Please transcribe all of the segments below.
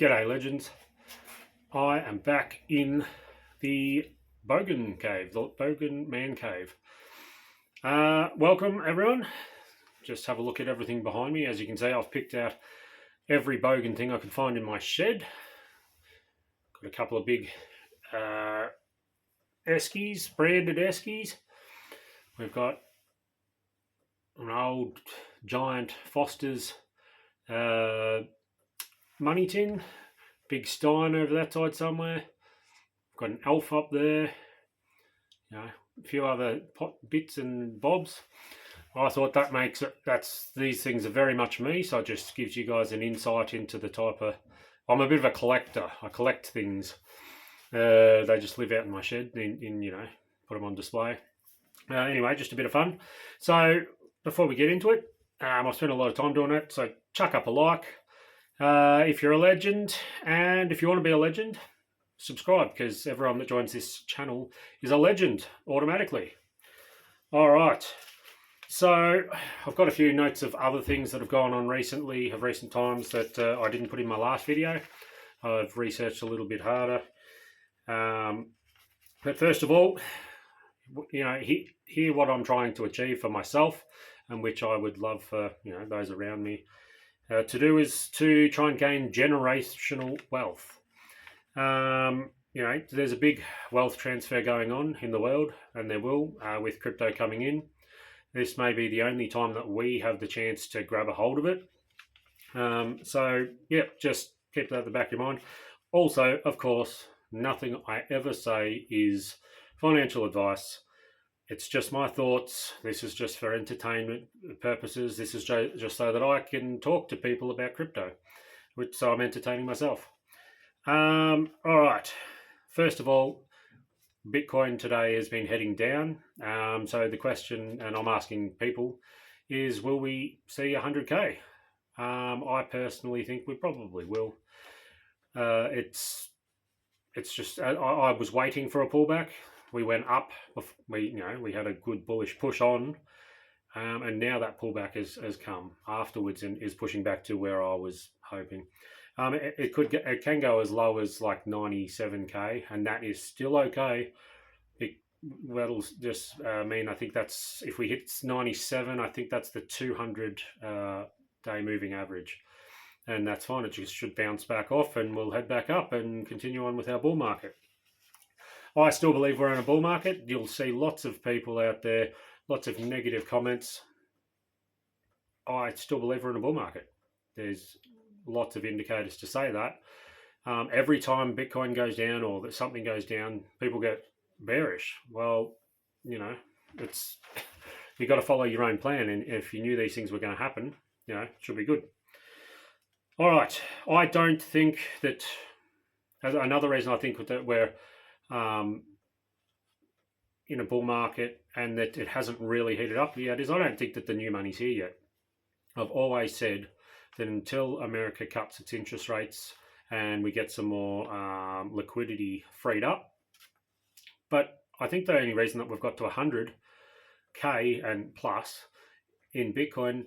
G'day legends. I am back in the Bogan cave, the Bogan man cave. Welcome everyone. Just have a look at everything behind me. As you can see, I've picked out every Bogan thing I could find in my shed. Got a couple of big eskies, branded eskies. We've got an old giant Foster's money tin, big stein over that side somewhere. Got an elf up there, a few other bits and bobs. I thought that makes it, these things are very much me, so it just gives you guys an insight into the type of, I'm a bit of a collector. I collect things. They just live out in my shed, put them on display. Anyway, just a bit of fun. So before we get into it, I've spent a lot of time doing it, so chuck up a like. If you're a legend, and if you want to be a legend, subscribe, because everyone that joins this channel is a legend automatically. All right, so I've got a few notes of other things that have gone on recently, of recent times, that I didn't put in my last video. I've researched a little bit harder. But first of all, hear what I'm trying to achieve for myself, and which I would love for those around me to do, is to try and gain generational wealth. There's a big wealth transfer going on in the world, and there will, with crypto coming in. This may be the only time that we have the chance to grab a hold of it. So just keep that at the back of your mind. Also, of course, nothing I ever say is financial advice. It's just my thoughts. This is just for entertainment purposes. This is just so that I can talk to people about crypto, so I'm entertaining myself. All right. First of all, Bitcoin today has been heading down. So the question, and I'm asking people, is will we see 100K? I personally think we probably will. It's just, I was waiting for a pullback. We went up. We had a good bullish push on, and now that pullback has come afterwards and is pushing back to where I was hoping. It can go as low as like 97K, and that is still okay. That'll just mean, I think that's, if we hit 97, I think that's the 200 day moving average, and that's fine. It just should bounce back off, and we'll head back up and continue on with our bull market. I still believe we're in a bull market. You'll see lots of people out there, lots of negative comments. I still believe we're in a bull market. There's lots of indicators to say that. Every time Bitcoin goes down or that something goes down, people get bearish. Well, it's, you got to follow your own plan, and if you knew these things were going to happen, it should be good. All right, I don't think that, another reason I think that we're in a bull market and that it hasn't really heated up yet is I don't think that the new money's here yet. I've always said that until America cuts its interest rates and we get some more liquidity freed up. But I think the only reason that we've got to 100K and plus in Bitcoin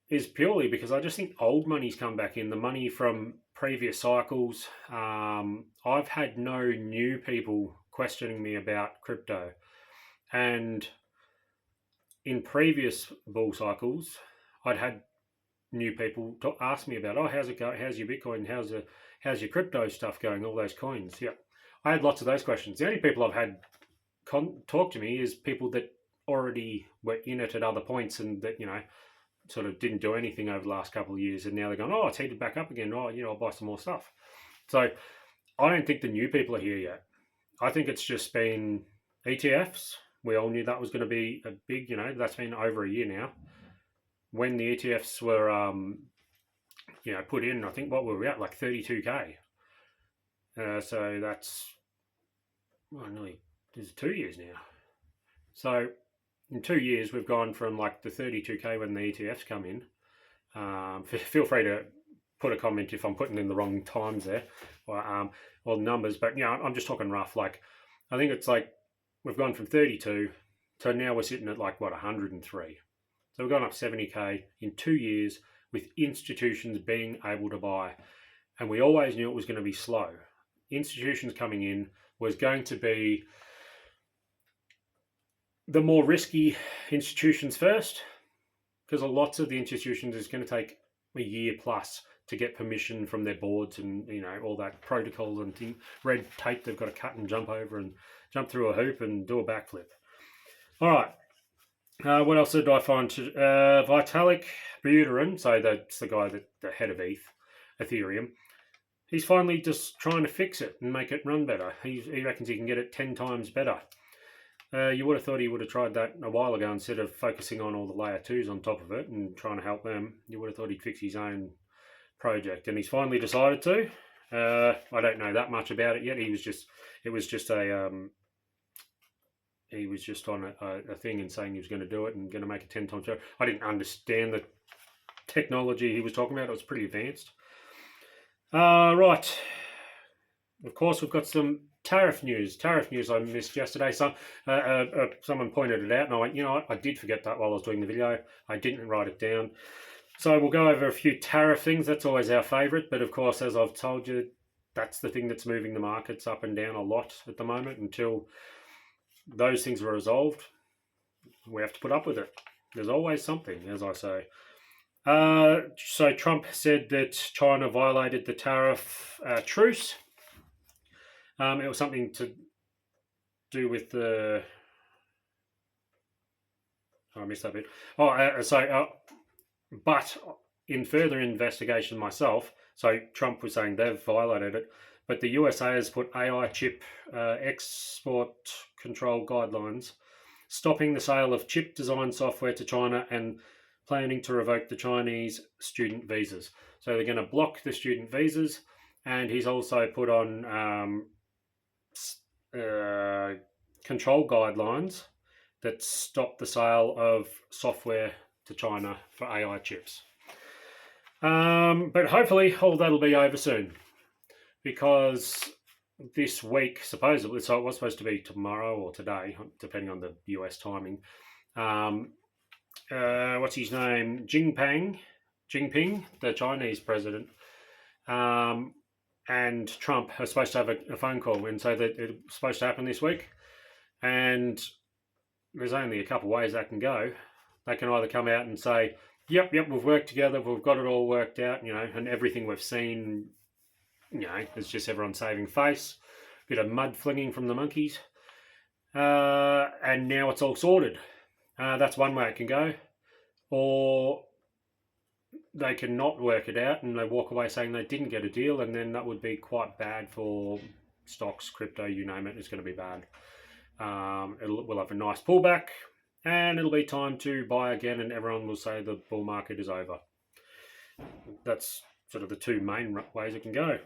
is purely because I just think old money's come back in, the money from previous cycles. I've had no new people questioning me about crypto, and in previous bull cycles I'd had new people ask me about, how's it going, how's your Bitcoin, how's your crypto stuff going, all those coins. I had lots of those questions. The only people I've had talk to me is people that already were in it at other points, and that sort of didn't do anything over the last couple of years, and now they're going, it's heated back up again. I'll buy some more stuff. So I don't think the new people are here yet. I think it's just been ETFs. We all knew that was going to be a big, that's been over a year now. When the ETFs were, put in, I think what were we at, like 32K. So that's, nearly, there's 2 years now. So in 2 years, we've gone from like the 32K when the ETFs come in. Feel free to put a comment if I'm putting in the wrong times there or numbers, but I'm just talking rough. Like, I think it's like we've gone from 32 to now we're sitting at like 103. So we've gone up 70K in 2 years with institutions being able to buy. and we always knew it was going to be slow. Institutions coming in was going to be the more risky institutions first, because lots of the institutions is going to take a year plus to get permission from their boards and all that protocols and red tape they've got to cut and jump over and jump through a hoop and do a backflip. All right. What else did I find? Vitalik Buterin, so that's the guy the head of Ethereum. He's finally just trying to fix it and make it run better. He reckons he can get it 10 times better. You would have thought he would have tried that a while ago instead of focusing on all the layer 2s on top of it and trying to help them. You would have thought he'd fix his own project, and he's finally decided to. I don't know that much about it yet. He was just on a thing and saying he was going to do it and going to make it 10 times better. I didn't understand the technology he was talking about. It was pretty advanced. Right. Of course, we've got some tariff news I missed yesterday. Someone pointed it out, and I went, I did forget that while I was doing the video. I didn't write it down. So we'll go over a few tariff things. That's always our favourite. But of course, as I've told you, that's the thing that's moving the markets up and down a lot at the moment. Until those things are resolved, we have to put up with it. There's always something, as I say. So Trump said that China violated the tariff truce. It was something to do with the... I missed that bit. But in further investigation myself, so Trump was saying they've violated it, but the USA has put AI chip export control guidelines, stopping the sale of chip design software to China and planning to revoke the Chinese student visas. So they're going to block the student visas, and he's also put on control guidelines that stop the sale of software to China for AI chips. But hopefully all that'll be over soon, because this week, supposedly, so it was supposed to be tomorrow or today, depending on the US timing, what's his name? Jinping, the Chinese president, and Trump are supposed to have a phone call, and so that it's supposed to happen this week. And there's only a couple of ways that can go. They can either come out and say, yep, we've worked together, we've got it all worked out, and everything we've seen, it's just everyone saving face, bit of mud flinging from the monkeys, and now it's all sorted. That's one way it can go. Or they can not work it out and they walk away saying they didn't get a deal, and then that would be quite bad for stocks, crypto, you name it. It's going to be bad. We'll have a nice pullback, and it'll be time to buy again, and everyone will say the bull market is over. That's sort of the two main ways it can go.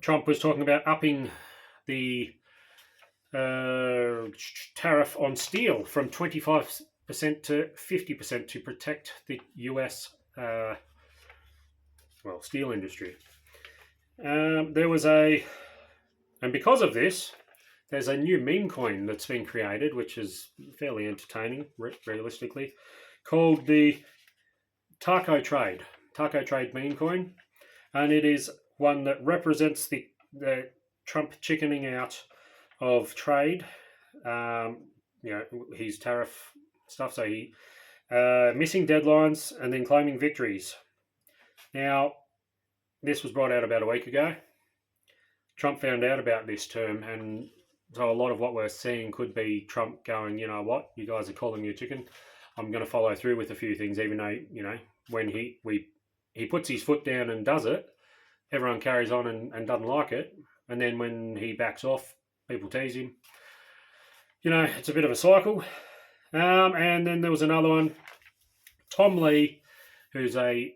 Trump was talking about upping the tariff on steel from 25% to 50% to protect the US steel industry. And because of this, there's a new meme coin that's been created, which is fairly entertaining, realistically, called the Taco Trade meme coin. And it is one that represents the Trump chickening out of trade, his tariff stuff. So he missing deadlines and then claiming victories. Now, this was brought out about a week ago. Trump found out about this term, and so a lot of what we're seeing could be Trump going, you know what, you guys are calling me a chicken. I'm going to follow through with a few things, even though, when he puts his foot down and does it, everyone carries on and doesn't like it. And then when he backs off, people tease him. It's a bit of a cycle. And then there was another one. Tom Lee, who's a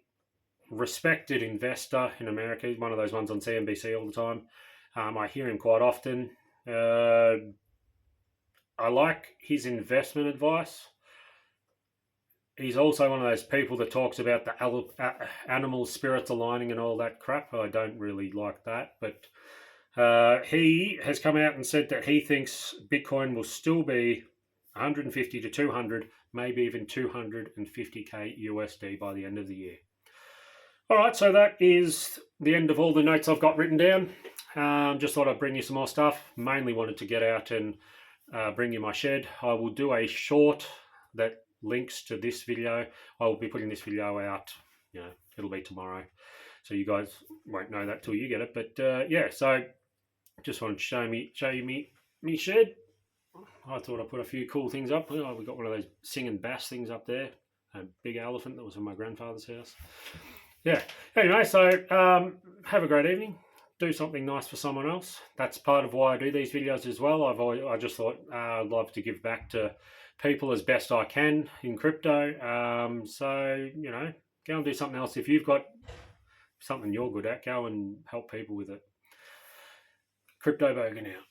respected investor in America. He's one of those ones on CNBC all the time. I hear him quite often. I like his investment advice. He's also one of those people that talks about the animal spirits aligning and all that crap. I don't really like that, but he has come out and said that he thinks Bitcoin will still be 150 to 200, maybe even 250k USD by the end of the year. All right, so that is the end of all the notes I've got written down. Just thought I'd bring you some more stuff. Mainly wanted to get out and bring you my shed. I will do a short that links to this video. I will be putting this video out, it'll be tomorrow. So you guys won't know that till you get it. But yeah, so just wanted to show you me shed. I thought I'd put a few cool things up. Oh, we got one of those singing bass things up there. A big elephant that was in my grandfather's house. Yeah. Anyway, so have a great evening. Do something nice for someone else. That's part of why I do these videos as well. I just thought I'd love to give back to people as best I can in crypto. So go and do something else. If you've got something you're good at, go and help people with it. Crypto Bogan out.